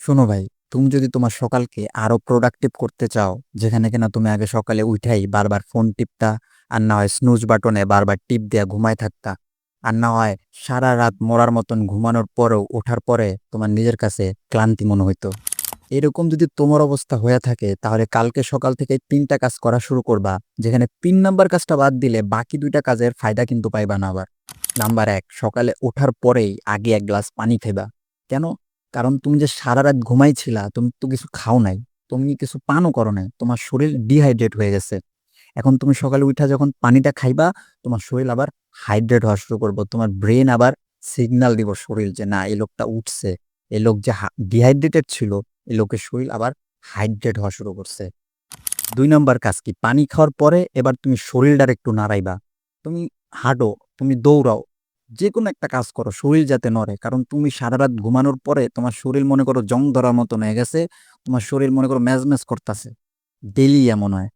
শোনো ভাই, তুমি যদি তোমার সকালকে আরো প্রোডাক্টিভ করতে চাও, যেখানে কিনা তুমি আগে সকালে উঠাই বারবার ফোন টিপতা, আর না হয় স্নুজ বাটনে বারবার টিপ দেয়া ঘুমায় থাকতা, আর না হয় সারা রাত মরার মতন ঘুমানোর পরেও ওঠার পরে তোমার নিজের কাছে ক্লান্তি মনে হইতো। এরকম যদি তোমার অবস্থা হয়ে থাকে, তাহলে কালকে সকাল থেকে ৩টা কাজ করা শুরু করবা, যেখানে ৩ নাম্বার কাজটা বাদ দিলে বাকি ২টা কাজের ফায়দা কিন্তু পাইবা না আবার। নাম্বার ১, সকালে ওঠার পরেই আগে ১ গ্লাস পানি খাইবা। কেন? কারণ তুমি যে সারারাত ঘুমাইছিলা, তুমি তো কিছু খাও নাই, তুমি কিছু পানও করো নাই। তোমার শরীর ডিহাইড্রেট হয়ে গেছে। এখন তুমি সকালে উইঠা যখন পানিটা খাইবা, তোমার শরীর আবার হাইড্রেট হওয়া শুরু করবো। তোমার ব্রেন আবার সিগন্যাল দিব শরীর যে না, এই লোকটা উঠছে। এই লোক যে ডিহাইড্রেটেড ছিল, এই লোকের শরীর আবার হাইড্রেট হওয়া শুরু করছে। ২ নাম্বার কাজ কি? পানি খাওয়ার পরে এবার তুমি শরীলটার একটু নাড়াইবা। তুমি হাঁটো, তুমি দৌড়াও, যেকোনো একটা কাজ করো, শরীর যাতে নড়ে। কারণ তুমি সারারাত ঘুমানোর পরে তোমার শরীর মনে করো জং ধরার মতন হয়ে গেছে। তোমার শরীর মনে করো ম্যাজম্যাজ করতাছে। ডেইলি এমন হয়।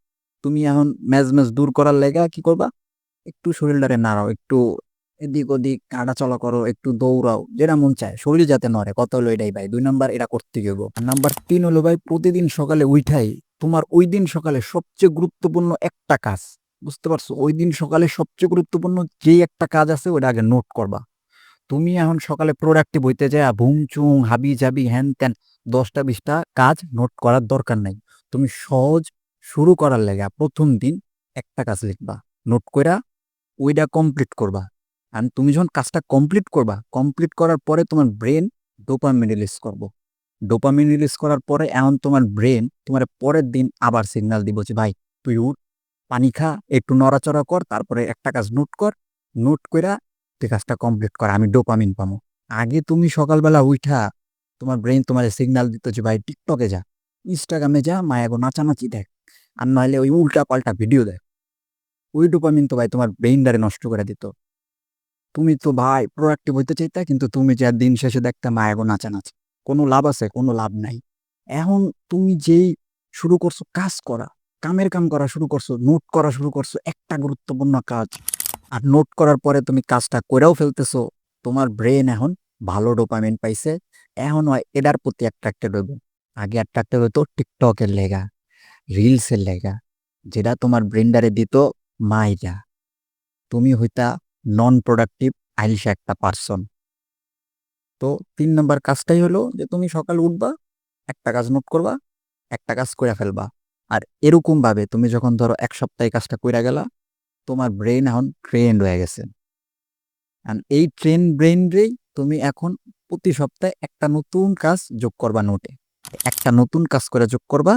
তুমি এখন ম্যাজম্যাজ দূর করার লাইগা কি করবা? একটু শরীলটারে নাড়াও, একটু এদিক ওদিক হাঁটাচলা করো, একটু দৌড়াও, যেটা মন চায়। শরীর যাতে নড়ে, কথা হলো এটাই ভাই। ২ নাম্বার এটা করতে হইব। আর নাম্বার ৩ হলো ভাই, প্রতিদিন সকালে উইঠাই তোমার ওইদিন সকালে সবচেয়ে গুরুত্বপূর্ণ একটা কাজ, বুঝতে পারছো? ওইদিন সকালে সবচেয়ে গুরুত্বপূর্ণ যেই একটা কাজ আছে ওটা আগে নোট করবা। তুমি এখন সকালে প্রোডাক্টিভ হইতে যায় ভুং-চুং, হাবি-জাবি, হ্যান-ত্যান ১০টা ২০টা কাজ নোট করার দরকার নাই। তুমি সহজ শুরু করার লেগা ১ম দিন একটা কাজ লিখবা। নোট কইরা ওইটা কমপ্লিট করবা। অ্যান্ড তুমি যখন কাজটা কমপ্লিট করবা, কমপ্লিট করার পরে তোমার ব্রেন ডোপামিন রিলিজ করব। ডোপামিন রিলিজ করার পরে এখন তোমার ব্রেন তোমারে পরের দিন আবার সিগন্যাল দিব যে, "ভাই তুই উঠ, পানি খা, একটু নড়াচড়া কর, তারপরে একটা কাজ নোট কর। নোট কইরা তুই কাজটা কমপ্লিট কর। আমি ডোপামিন পামু।" আগে তুমি সকালবেলা উইঠা তোমার ব্রেইন তোমারে সিগন্যাল দিত যে, "ভাই টিকটকে যা, ইনস্টাগ্রামে যা, মায়াগো নাচানাচি দেখ। আর নইলে ওই উল্টা-পাল্টা ভিডিও দেখ।" ওই ডোপামিন তো ভাই তোমার ব্রেইনটারে নষ্ট করে দিত। তুমি তো ভাই প্রোডাক্টিভ হইতে চাইতা, কিন্তু তুমি যে দিন শেষে দেখতা মায়াগো নাচানাচি। কোনো লাভ আছে? কোনো লাভ নাই। এখন তুমি যেই শুরু করছো কাজ করা, কামের কাম করা শুরু করছো, নোট করা শুরু করছো, একটা গুরুত্বপূর্ণ কাজ। আর নোট করার পরে তুমি কাজটা কইরাও ফেলতেছো। তোমার ব্রেইন এখন ভালো ডোপামিন পাইছে। এখন হয় এটার প্রতি অ্যাট্রাক্টেড হইব। আগে অ্যাট্রাক্টেড হইতো TikTok এর লেগা, রিলস এর লেগা। যেটা তোমার ব্রেইনডারে দিত মাইরা। তুমি হইতা নন প্রোডাক্টিভ আইলসা একটা পারসন। তো ৩ নাম্বার কাজটাই হলো যে তুমি সকালে উঠবা, একটা কাজ নোট করবা, একটা কাজ কইরা ফেলবা। আর এরকমভাবে তুমি যখন ধরো ১ সপ্তাহ এই কাজটা কইরা গেলা, তোমার ব্রেইন এখন ট্রেন্ড হয়ে গেছে। এই ট্রেন ব্রেইনরেই তুমি এখন প্রতি সপ্তাহে একটা নতুন কাজ যোগ করবা নোটে। একটা নতুন কাজ করে যোগ করবা,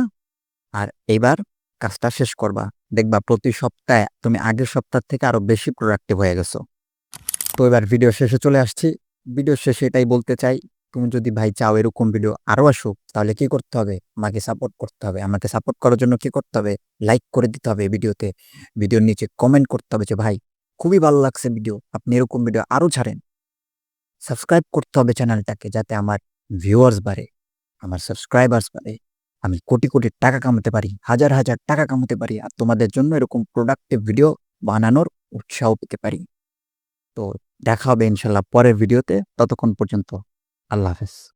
আর এইবার কাজটা শেষ করবা। দেখবা প্রতি সপ্তাহে তুমি আগের সপ্তাহ থেকে আরো বেশি প্রোডাক্টিভ হয়ে গেছো। তো এবার ভিডিও শেষে চলে আসছি। ভিডিও শেষে এটাই বলতে চাই, তুমি যদি ভাই চাও এরকম ভিডিও আরো আসুক, তাহলে কি করতে হবে? আমাকে সাপোর্ট করতে হবে। আমাকে সাপোর্ট করার জন্য কি করতে হবে? লাইক করে দিতে হবে ভিডিওতে। ভিডিওর নিচে কমেন্ট করতে হবে যে, "ভাই খুবই ভালো লাগছে ভিডিও। আপনি এরকম ভিডিও আরো ছাড়েন।" সাবস্ক্রাইব করতে হবে চ্যানেলটাকে, যাতে আমার ভিউয়ার্স বাড়ে, আমার সাবস্ক্রাইবার্স বাড়ে। আমি কোটি টাকা কামাতে পারি, হাজার টাকা কামাতে পারি। আর তোমাদের জন্য এরকম প্রোডাক্টিভ ভিডিও বানানোর উৎসাহ পেতে পারি। তো দেখা হবে ইনশাআল্লাহ পরের ভিডিওতে। ততক্ষণ পর্যন্ত আল্লাহ হাফেজ।